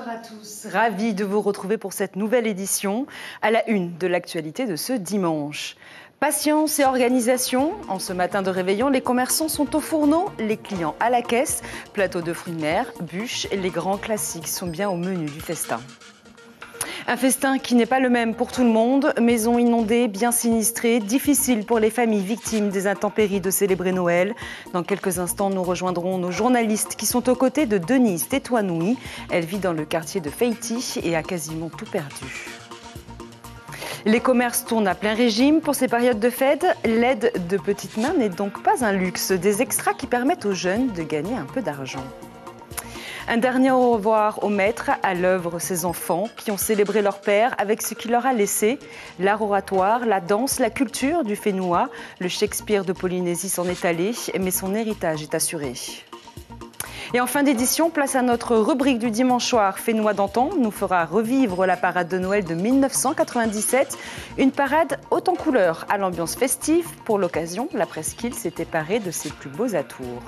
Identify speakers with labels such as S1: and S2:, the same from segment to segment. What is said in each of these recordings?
S1: Bonsoir à tous, ravi de vous retrouver pour cette nouvelle édition à la une de l'actualité de ce dimanche. Patience et organisation. En ce matin de réveillon, les commerçants sont au fourneau, les clients à la caisse. Plateau de fruits de mer, bûches, les grands classiques sont bien au menu du festin. Un festin qui n'est pas le même pour tout le monde. Maisons inondées, bien sinistrées, difficile pour les familles victimes des intempéries de célébrer Noël. Dans quelques instants, nous rejoindrons nos journalistes qui sont aux côtés de Denise Tetouanoui. Elle vit dans le quartier de Feiti et a quasiment tout perdu. Les commerces tournent à plein régime pour ces périodes de fête. L'aide de petites mains n'est donc pas un luxe. Des extras qui permettent aux jeunes de gagner un peu d'argent. Un dernier au revoir aux maîtres, à l'œuvre ces enfants qui ont célébré leur père avec ce qu'il leur a laissé. L'art oratoire, la danse, la culture du Fénois. Le Shakespeare de Polynésie s'en est allé, mais son héritage est assuré. Et en fin d'édition, place à notre rubrique du dimanche soir. Fénois d'antan nous fera revivre la parade de Noël de 1997. Une parade haute en couleurs, à l'ambiance festive. Pour l'occasion, la presqu'île s'était parée de ses plus beaux atours.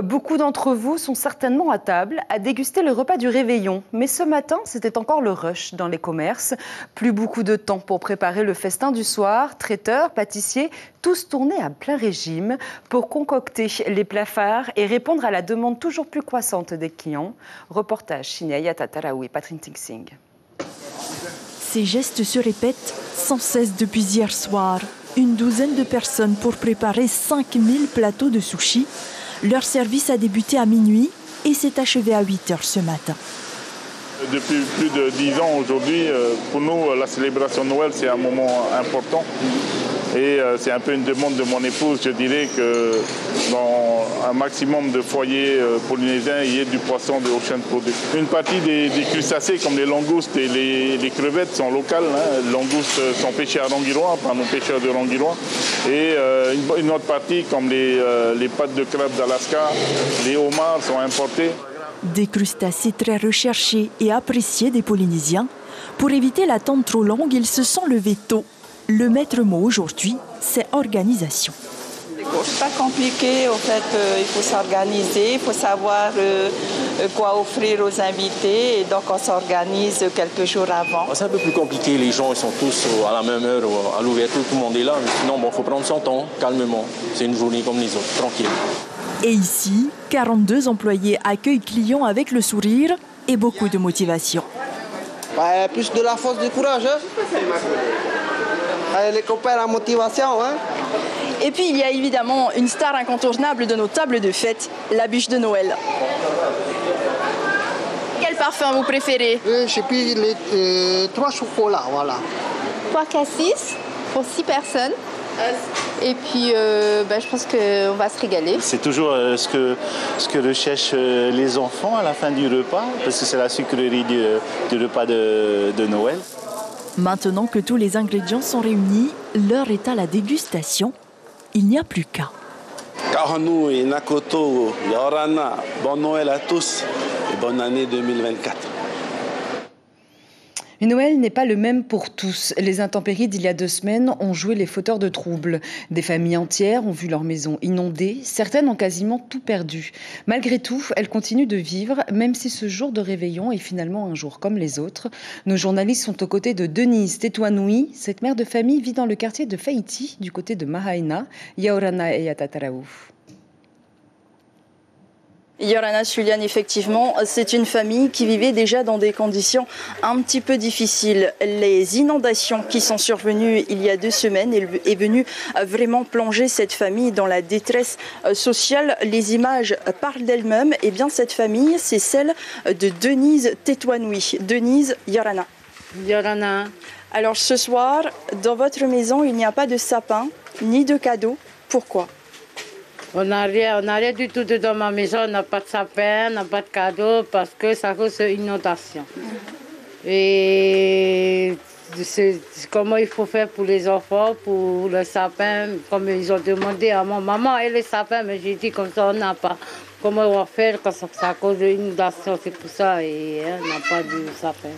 S1: Beaucoup d'entre vous sont certainement à table à déguster le repas du réveillon. Mais ce matin, c'était encore le rush dans les commerces. Plus beaucoup de temps pour préparer le festin du soir. Traiteurs, pâtissiers, tous tournés à plein régime pour concocter les plats phares et répondre à la demande toujours plus croissante des clients. Reportage signé Ayata Taraoui et Patrick Singh.
S2: Ces gestes se répètent sans cesse depuis hier soir. Une douzaine de personnes pour préparer 5000 plateaux de sushis. Leur service a débuté à minuit et s'est achevé à 8 h ce matin.
S3: Depuis plus de 10 ans aujourd'hui, pour nous, la célébration de Noël, c'est un moment important. Et c'est un peu une demande de mon épouse. Je dirais que dans un maximum de foyers polynésiens, il y a du poisson de Ocean Product. Une partie des crustacés, comme les langoustes et les crevettes, sont locales. Les langoustes sont pêchées à Rangiroa par nos pêcheurs de Rangiroa. Et une autre partie, comme les pâtes de crabe d'Alaska, les homards sont importés.
S2: Des crustacés très recherchés et appréciés des Polynésiens. Pour éviter l'attente trop longue, ils se sont levés tôt. Le maître mot aujourd'hui, c'est organisation.
S4: C'est pas compliqué, en fait, il faut s'organiser, il faut savoir quoi offrir aux invités, et donc on s'organise quelques jours avant.
S5: C'est un peu plus compliqué, les gens ils sont tous à la même heure, à l'ouverture, tout le monde est là, mais sinon il faut prendre son temps, calmement, c'est une journée comme les autres, tranquille.
S2: Et ici, 42 employés accueillent clients avec le sourire et beaucoup de motivation.
S6: Plus de la force du courage, hein? Les copains, la motivation. Hein?
S7: Et puis il y a évidemment une star incontournable de nos tables de fête, la bûche de Noël. Quel parfum vous préférez?
S6: J'ai pris les 3 chocolats, voilà.
S8: 3 cassis pour 6 personnes. Et puis je pense qu'on va se régaler.
S9: C'est toujours ce que recherchent les enfants à la fin du repas, parce que c'est la sucrerie du repas de Noël.
S2: Maintenant que tous les ingrédients sont réunis, l'heure est à la dégustation. Il n'y a plus qu'à.
S10: Kahanu et Nakoto, Yorana, bon Noël à tous et bonne année 2024.
S1: Mais Noël n'est pas le même pour tous. Les intempéries d'il y a 2 semaines ont joué les fauteurs de troubles. Des familles entières ont vu leur maison inondée. Certaines ont quasiment tout perdu. Malgré tout, elles continuent de vivre, même si ce jour de réveillon est finalement un jour comme les autres. Nos journalistes sont aux côtés de Denise Tetouanoui. Cette mère de famille vit dans le quartier de Feiti, du côté de Mahaina, Yaorana et Yatataraou.
S7: Yorana Sulian, effectivement, c'est une famille qui vivait déjà dans des conditions un petit peu difficiles. Les inondations qui sont survenues il y a 2 semaines est venue vraiment plonger cette famille dans la détresse sociale. Les images parlent d'elles-mêmes. Et bien cette famille, c'est celle de Denise Tetouanoui. Denise, Yorana.
S11: Yorana.
S7: Alors ce soir, dans votre maison, il n'y a pas de sapin ni de cadeaux. Pourquoi ?
S11: On n'a rien du tout dans ma maison, on n'a pas de sapin, on n'a pas de cadeau parce que ça cause une inondation. Et comment il faut faire pour les enfants, pour le sapin, comme ils ont demandé à ma maman et le sapin, mais j'ai dit comme ça on n'a pas. Comment on va faire quand ça cause une inondation, c'est pour ça et on n'a pas de sapin.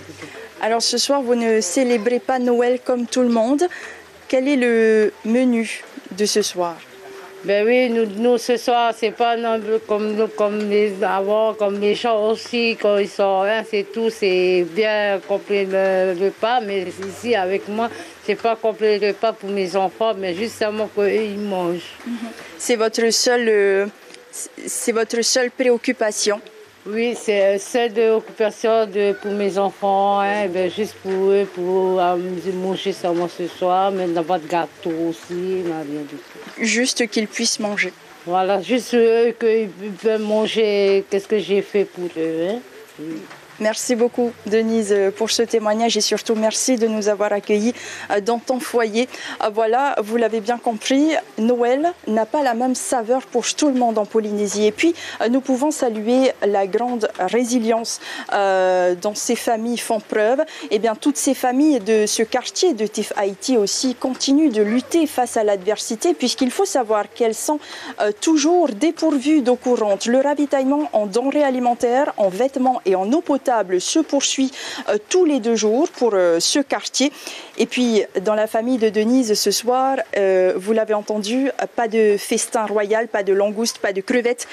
S7: Alors ce soir, vous ne célébrez pas Noël comme tout le monde. Quel est le menu de ce soir ?
S11: Ben oui, nous ce soir, c'est pas non plus comme les avant, comme les gens aussi, quand ils sont rien, c'est tout, c'est bien complet le repas, mais ici avec moi, c'est pas complet le repas pour mes enfants, mais justement qu'eux ils mangent.
S7: C'est votre seule préoccupation?
S11: Oui, c'est celle de l'occupation pour mes enfants, hein, ben juste pour eux, pour manger seulement ce soir, mais n'a pas de gâteau aussi, n'a rien du tout.
S7: Juste qu'ils puissent manger.
S11: Voilà, juste eux qu'ils peuvent manger, qu'est-ce que j'ai fait pour eux. Hein. Oui.
S7: Merci beaucoup Denise pour ce témoignage et surtout merci de nous avoir accueillis dans ton foyer. Voilà, vous l'avez bien compris, Noël n'a pas la même saveur pour tout le monde en Polynésie. Et puis nous pouvons saluer la grande résilience dont ces familles font preuve. Et bien toutes ces familles de ce quartier de Tif Haiti aussi continuent de lutter face à l'adversité puisqu'il faut savoir qu'elles sont toujours dépourvues d'eau courante. Le ravitaillement en denrées alimentaires, en vêtements et en eau potable se poursuit tous les 2 jours pour ce quartier. Et puis, dans la famille de Denise, ce soir, vous l'avez entendu, pas de festin royal, pas de langoustes, pas de crevettes,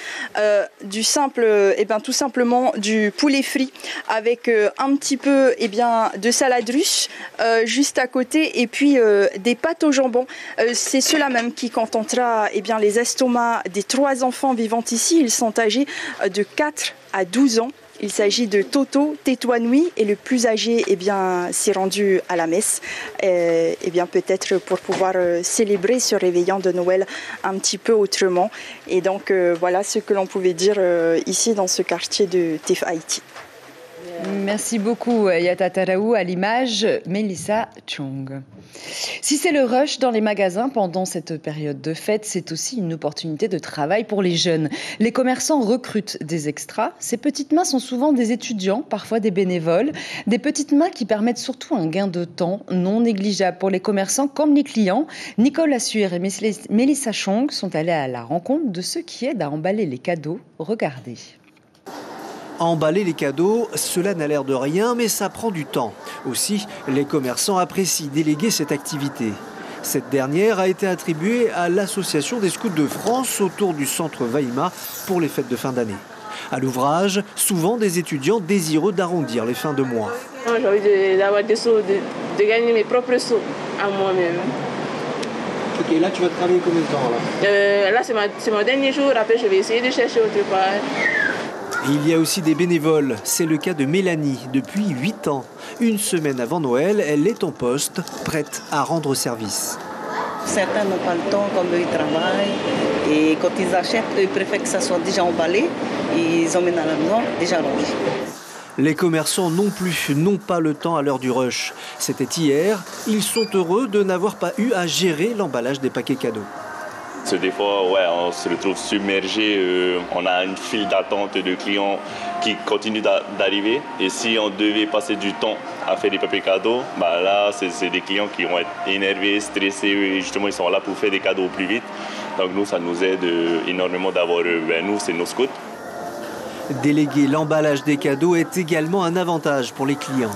S7: tout simplement du poulet frit avec un petit peu de salade russe juste à côté et puis des pâtes au jambon. C'est cela même qui contentera les estomacs des 3 enfants vivant ici. Ils sont âgés de 4 à 12 ans. Il s'agit de Toto, Tétouanoui et le plus âgé s'est rendu à la messe peut-être pour pouvoir célébrer ce réveillon de Noël un petit peu autrement. Et donc voilà ce que l'on pouvait dire ici dans ce quartier de Tif Haiti.
S1: Merci beaucoup Yata Taraou, à l'image Melissa Chung. Si c'est le rush dans les magasins pendant cette période de fête, c'est aussi une opportunité de travail pour les jeunes. Les commerçants recrutent des extras. Ces petites mains sont souvent des étudiants, parfois des bénévoles. Des petites mains qui permettent surtout un gain de temps non négligeable pour les commerçants comme les clients. Nicole Assuir et Melissa Chung sont allés à la rencontre de ceux qui aident à emballer les cadeaux. Regardez.
S12: Emballer les cadeaux, cela n'a l'air de rien, mais ça prend du temps. Aussi, les commerçants apprécient déléguer cette activité. Cette dernière a été attribuée à l'Association des Scouts de France autour du centre Vaima pour les fêtes de fin d'année. À l'ouvrage, souvent des étudiants désireux d'arrondir les fins de mois.
S13: J'ai envie d'avoir des sous, de gagner mes propres sous à moi-même.
S12: Ok, là tu vas travailler combien de temps
S13: là c'est mon dernier jour, après je vais essayer de chercher autre part.
S12: Il y a aussi des bénévoles. C'est le cas de Mélanie, depuis 8 ans. Une semaine avant Noël, elle est en poste, prête à rendre service.
S14: Certains n'ont pas le temps, comme eux, ils travaillent. Et quand ils achètent, eux, ils préfèrent que ça soit déjà emballé. Ils emmènent à la maison, déjà rangé.
S12: Les commerçants non plus n'ont pas le temps à l'heure du rush. C'était hier. Ils sont heureux de n'avoir pas eu à gérer l'emballage des paquets cadeaux.
S15: Des fois, on se retrouve submergé. On a une file d'attente de clients qui continuent d'arriver. Et si on devait passer du temps à faire des papiers cadeaux, là, c'est des clients qui vont être énervés, stressés. Et justement, ils sont là pour faire des cadeaux au plus vite. Donc nous, ça nous aide énormément d'avoir, nous, c'est nos scouts.
S12: Déléguer l'emballage des cadeaux est également un avantage pour les clients.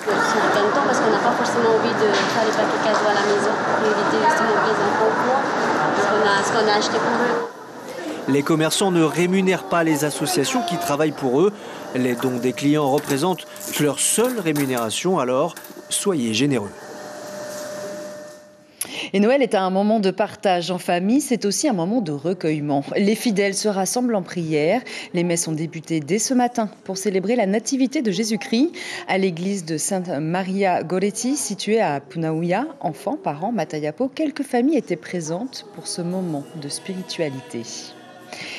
S16: Ça nous donne temps parce qu'on n'a pas forcément envie de faire les paquets cadeaux à la maison pour éviter justement que les enfants voient ce qu'on a acheté pour eux.
S12: Les commerçants ne rémunèrent pas les associations qui travaillent pour eux. Les dons des clients représentent leur seule rémunération, alors soyez généreux.
S1: Et Noël est un moment de partage en famille, c'est aussi un moment de recueillement. Les fidèles se rassemblent en prière. Les messes ont débuté dès ce matin pour célébrer la nativité de Jésus-Christ à l'église de Sainte Maria Goretti, située à Punaouia. Enfants, parents, Matayapo, quelques familles étaient présentes pour ce moment de spiritualité.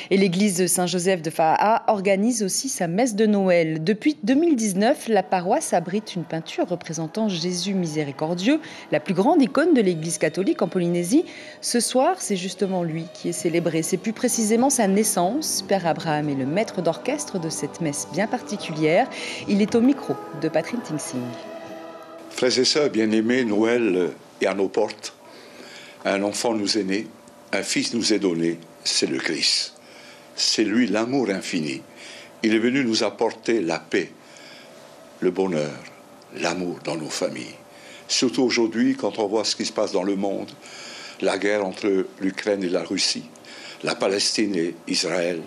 S1: Et l'église de Saint-Joseph de Fa'a organise aussi sa messe de Noël. Depuis 2019, la paroisse abrite une peinture représentant Jésus miséricordieux, la plus grande icône de l'église catholique en Polynésie. Ce soir, c'est justement lui qui est célébré. C'est plus précisément sa naissance. Père Abraham est le maître d'orchestre de cette messe bien particulière. Il est au micro de Patrick Tingsing.
S17: Frères et sœurs bien-aimés, Noël est à nos portes. Un enfant nous est né, un fils nous est donné, c'est le Christ. C'est lui l'amour infini. Il est venu nous apporter la paix, le bonheur, l'amour dans nos familles. Surtout aujourd'hui, quand on voit ce qui se passe dans le monde, la guerre entre l'Ukraine et la Russie, la Palestine et Israël.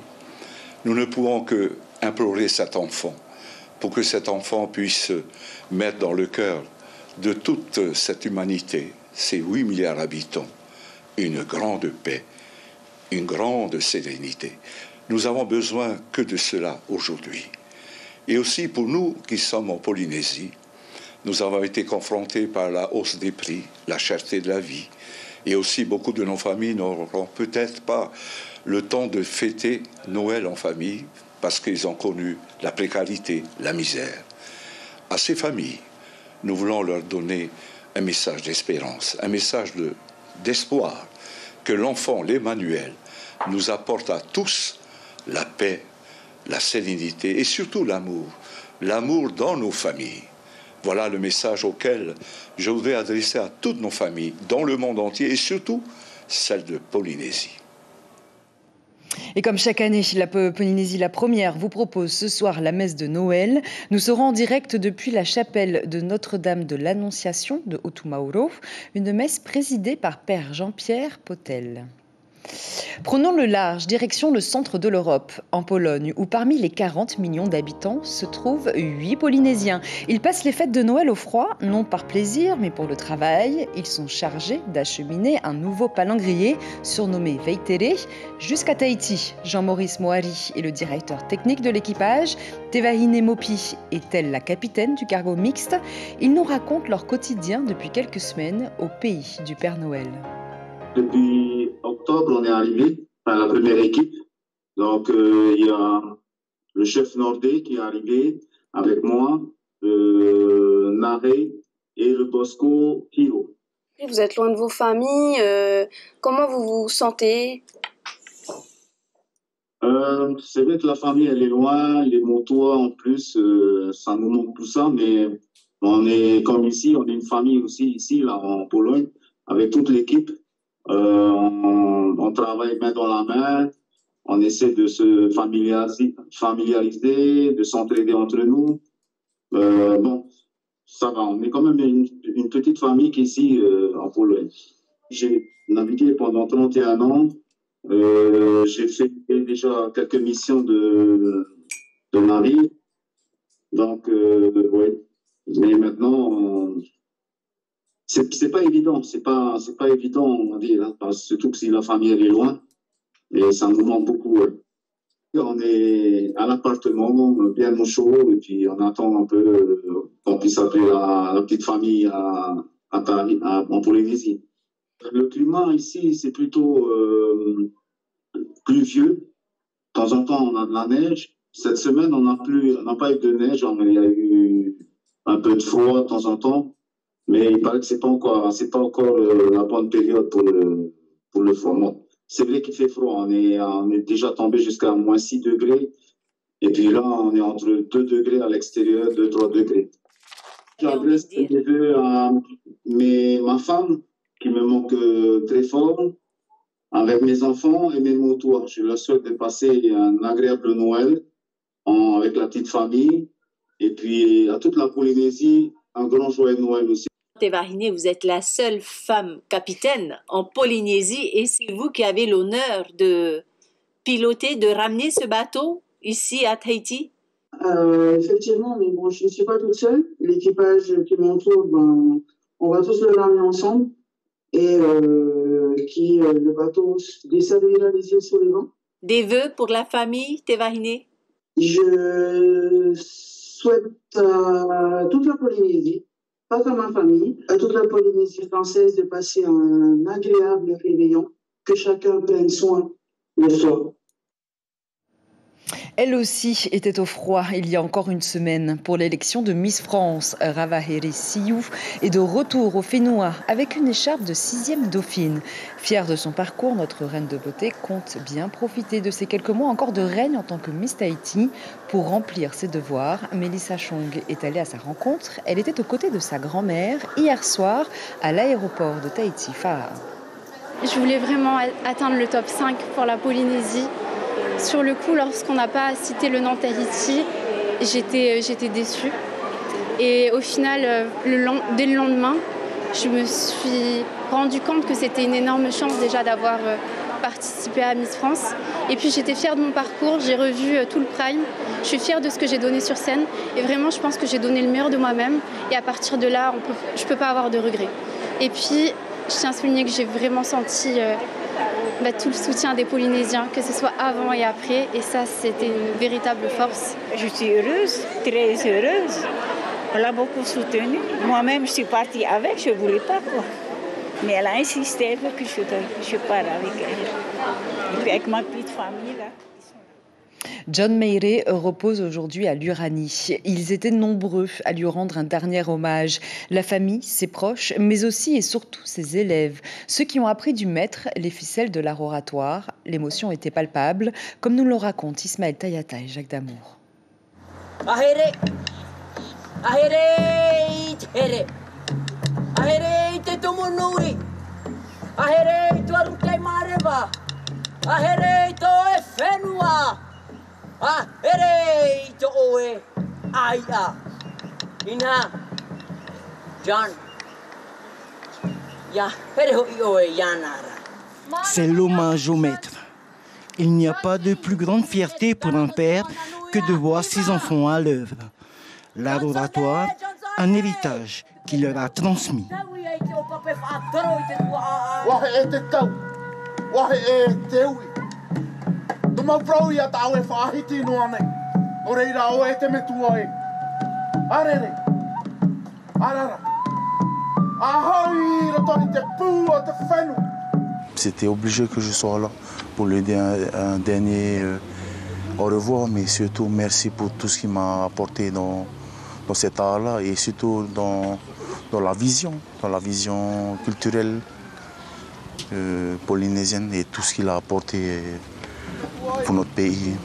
S17: Nous ne pouvons que implorer cet enfant pour que cet enfant puisse mettre dans le cœur de toute cette humanité, ces 8 milliards d'habitants, une grande paix, une grande sérénité. Nous avons besoin que de cela aujourd'hui. Et aussi pour nous qui sommes en Polynésie, nous avons été confrontés par la hausse des prix, la cherté de la vie. Et aussi beaucoup de nos familles n'auront peut-être pas le temps de fêter Noël en famille parce qu'ils ont connu la précarité, la misère. À ces familles, nous voulons leur donner un message d'espérance, un message d'espoir, que l'enfant, l'Emmanuel, nous apporte à tous la paix, la sérénité et surtout l'amour. L'amour dans nos familles. Voilà le message auquel je voudrais adresser à toutes nos familles dans le monde entier et surtout celle de Polynésie.
S1: Et comme chaque année, la Polynésie la première vous propose ce soir la messe de Noël. Nous serons en direct depuis la chapelle de Notre-Dame de l'Annonciation de Otumauro, une messe présidée par Père Jean-Pierre Potel. Prenons le large, direction le centre de l'Europe, en Pologne, où parmi les 40 millions d'habitants se trouvent 8 Polynésiens. Ils passent les fêtes de Noël au froid, non par plaisir, mais pour le travail. Ils sont chargés d'acheminer un nouveau palangrier, surnommé Veitere, jusqu'à Tahiti. Jean-Maurice Moari est le directeur technique de l'équipage. Tevahine Mopi est-elle la capitaine du cargo mixte? Ils nous racontent leur quotidien depuis quelques semaines au pays du Père Noël.
S18: Depuis octobre, on est arrivé à la première équipe. Donc, il y a le chef Nordé qui est arrivé avec moi, Naré et le Bosco Hiro.
S16: Vous êtes loin de vos familles. Comment vous vous sentez?
S18: C'est vrai que la famille, elle est loin. Les motos, en plus, ça nous manque tout ça. Mais on est comme ici, on est une famille aussi ici, là, en Pologne, avec toute l'équipe. On travaille main dans la main, on essaie de se familiariser, de s'entraider entre nous. Bon, ça va, on est quand même une petite famille qui est ici en Pologne. J'ai navigué pendant 31 ans, j'ai fait déjà quelques missions de navire, donc oui, mais maintenant... C'est pas évident, c'est pas évident, on va dire, hein, surtout que si la famille elle est loin, et ça nous manque beaucoup. Ouais. On est à l'appartement, bien au chaud, et puis on attend un peu qu'on puisse appeler la petite famille en Polynésie. Le climat ici, c'est plutôt pluvieux. De temps en temps, on a de la neige. Cette semaine, on n'a pas eu de neige, il y a eu un peu de froid de temps en temps. Mais il paraît que c'est pas encore la bonne période pour le froid. C'est vrai qu'il fait froid. On est déjà tombé jusqu'à moins 6 degrés. Et puis là, on est entre 2 degrés à l'extérieur, 2-3 degrés. J'adresse mes vœux à ma femme, qui me manque très fort, avec mes enfants et mes motos. Je leur souhaite de passer un agréable Noël avec la petite famille. Et puis à toute la Polynésie, un grand joyeux Noël aussi.
S19: Tevahine, vous êtes la seule femme capitaine en Polynésie et c'est vous qui avez l'honneur de piloter, de ramener ce bateau ici à Tahiti?
S20: Effectivement, mais bon, je ne suis pas toute seule. L'équipage qui m'entoure, on va tous le ramener ensemble. Et le bateau desservira les îles sur le vent. Des vœux pour la famille, Tevahine? Je souhaite à toute la Polynésie, pas à ma famille, à toute la Polynésie française de passer un agréable réveillon, que chacun prenne soin de soi.
S1: Elle aussi était au froid il y a encore une semaine pour l'élection de Miss France. Ravaheri Siou est de retour au Fénois avec une écharpe de 6e dauphine. Fière de son parcours, notre reine de beauté compte bien profiter de ces quelques mois encore de règne en tant que Miss Tahiti pour remplir ses devoirs. Mélissa Chong est allée à sa rencontre. Elle était aux côtés de sa grand-mère hier soir à l'aéroport de Tahiti. Farah.
S21: Je voulais vraiment atteindre le top 5 pour la Polynésie. Sur le coup, lorsqu'on n'a pas cité le nom Tahiti, j'étais déçue. Et au final, dès le lendemain, je me suis rendu compte que c'était une énorme chance déjà d'avoir participé à Miss France. Et puis j'étais fière de mon parcours, j'ai revu tout le prime. Je suis fière de ce que j'ai donné sur scène. Et vraiment, je pense que j'ai donné le meilleur de moi-même. Et à partir de là, je ne peux pas avoir de regrets. Et puis, je tiens à souligner que j'ai vraiment senti tout le soutien des Polynésiens, que ce soit avant et après. Et ça, c'était une véritable force.
S3: Je suis heureuse, très heureuse. On l'a beaucoup soutenue. Moi-même, je suis partie avec, je ne voulais pas, quoi. Mais elle a insisté, elle veut que je parte avec elle. Et puis avec ma petite famille, là.
S1: John Mayray repose aujourd'hui à l'Uranie. Ils étaient nombreux à lui rendre un dernier hommage. La famille, ses proches, mais aussi et surtout ses élèves. Ceux qui ont appris du maître les ficelles de l'art oratoire. L'émotion était palpable, comme nous le racontent Ismaël Tayata et Jacques Damour.
S22: Ahere, ahere, ahere, ahere, te tomonuri, ahere, tu arute mareva, ahere, to efenua. Ah, ere to oe, aia, ina, John, ya, ere oe yanara.
S23: C'est l'hommage au maître. Il n'y a pas de plus grande fierté pour un père que de voir ses enfants à l'œuvre. L'art oratoire, un héritage qu'il leur a transmis.
S9: C'était obligé que je sois là pour lui dire un dernier au revoir, mais surtout merci pour tout ce qu'il m'a apporté dans cet art-là et surtout dans la vision culturelle polynésienne et tout ce qu'il a apporté pour notre pays.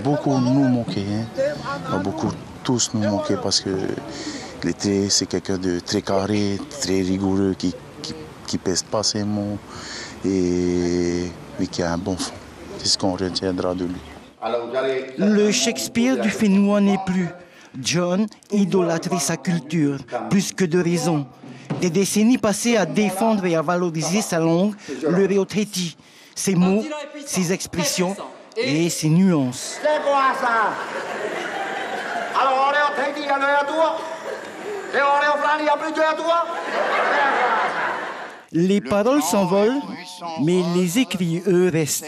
S9: Beaucoup nous manquaient, beaucoup tous nous manquaient parce que c'est quelqu'un de très carré, très rigoureux, qui pèse pas ses mots, mais qui a un bon fond. C'est ce qu'on retiendra de lui.
S23: Le Shakespeare du Fénois n'est plus. John idolâtrait sa culture, plus que de raison. Des décennies passées à défendre et à valoriser sa langue, le Reotreti, ses mots, ses expressions et ses nuances. Les paroles s'envolent, mais les écrits, eux, restent.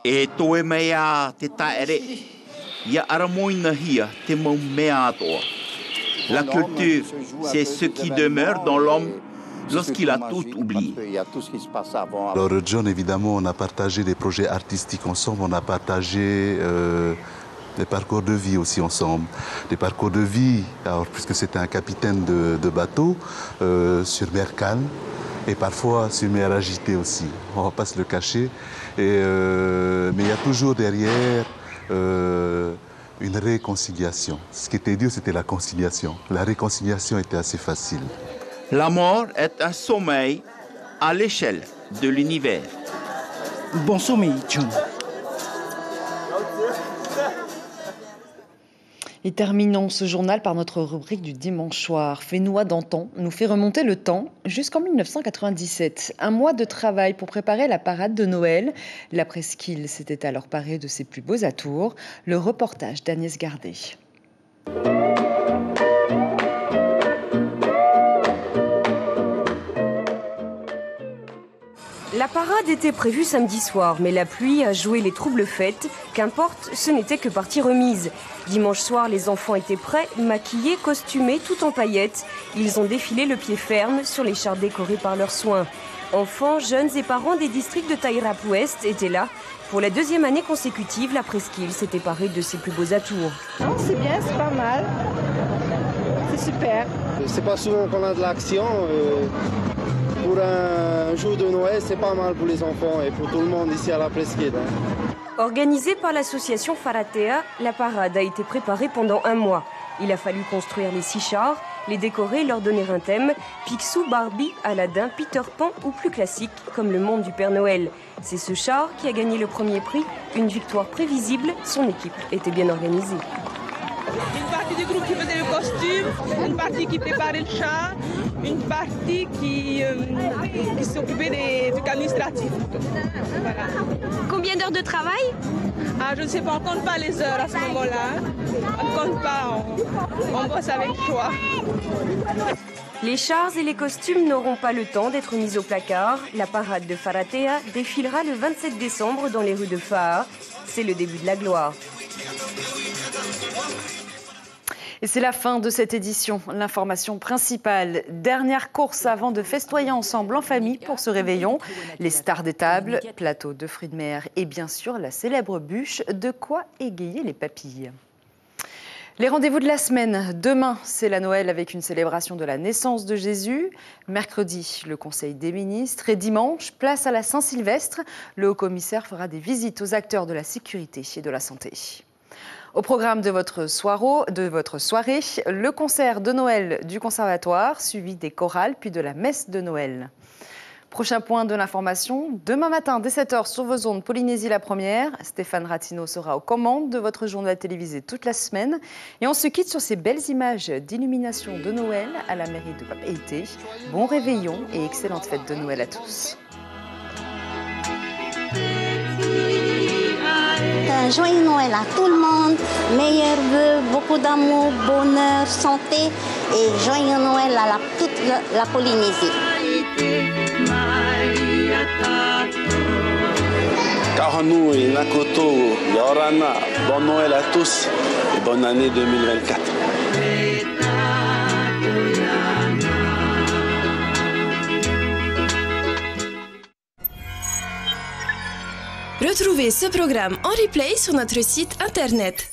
S24: E toe mea te taere, ia aramoina hia te mau mea atoa. La culture, c'est ce qui demeure dans l'homme lorsqu'il a tout oublié.
S25: Alors John, évidemment, on a partagé des projets artistiques ensemble, on a partagé des parcours de vie aussi ensemble. Des parcours de vie, alors, puisque c'était un capitaine de bateau sur mer calme et parfois sur mer agitée aussi, on ne va pas se le cacher. Mais il y a toujours derrière une réconciliation. Ce qui était dur, c'était la conciliation. La réconciliation était assez facile.
S24: La mort est un sommeil à l'échelle de l'univers.
S23: Bon sommeil, John.
S1: Et terminons ce journal par notre rubrique du dimanche soir. Fénois d'antan nous fait remonter le temps jusqu'en 1997. Un mois de travail pour préparer la parade de Noël. La presqu'île s'était alors parée de ses plus beaux atours. Le reportage d'Agnès Gardet.
S26: La parade était prévue samedi soir, mais la pluie a joué les troubles fêtes. Qu'importe, ce n'était que partie remise. Dimanche soir, les enfants étaient prêts, maquillés, costumés, tout en paillettes. Ils ont défilé le pied ferme sur les chars décorés par leurs soins. Enfants, jeunes et parents des districts de Tairap Ouest étaient là. Pour la deuxième année consécutive, la presqu'île s'était parée de ses plus beaux atours.
S27: Non, c'est bien, c'est pas mal. C'est super.
S6: C'est pas souvent qu'on a de l'action. Pour un jour de Noël, c'est pas mal pour les enfants et pour tout le monde ici à la presqu'île.
S26: Organisée par l'association Faratea, la parade a été préparée pendant un mois. Il a fallu construire les 6 chars, les décorer et leur donner un thème. Picsou, Barbie, Aladdin, Peter Pan ou plus classique, comme le monde du Père Noël. C'est ce char qui a gagné le premier prix, une victoire prévisible. Son équipe était bien organisée.
S28: Une partie du groupe qui faisait le costume, une partie qui préparait le char,
S22: une partie qui s'occupait du administratif. Voilà.
S26: Combien d'heures de travail?
S22: Ah, je ne sais pas, on ne compte pas les heures à ce moment-là. On ne compte pas, on bosse avec choix.
S26: Les chars et les costumes n'auront pas le temps d'être mis au placard. La parade de Faratea défilera le 27 décembre dans les rues de Faa. C'est le début de la gloire.
S1: Et c'est la fin de cette édition. L'information principale. Dernière course avant de festoyer ensemble en famille pour ce réveillon. Les stars des tables, plateau de fruits de mer et bien sûr la célèbre bûche. De quoi égayer les papilles. Les rendez-vous de la semaine. Demain, c'est la Noël avec une célébration de la naissance de Jésus. Mercredi, le Conseil des ministres. Et dimanche, place à la Saint-Sylvestre. Le haut-commissaire fera des visites aux acteurs de la sécurité et de la santé. Au programme de votre soirée, le concert de Noël du Conservatoire, suivi des chorales, puis de la messe de Noël. Prochain point de l'information, demain matin dès 7h sur vos ondes Polynésie la première. Stéphane Ratino sera aux commandes de votre journal télévisé toute la semaine. Et on se quitte sur ces belles images d'illumination de Noël à la mairie de Papeete. Bon réveillon et excellente fête de Noël à tous.
S2: Joyeux Noël à tout le monde, meilleurs vœux, beaucoup d'amour, bonheur, santé et joyeux Noël à toute la Polynésie.
S4: Kahanu et Nakoto, Yorana, bon Noël à tous et bonne année 2024.
S5: Retrouvez ce programme en replay sur notre site internet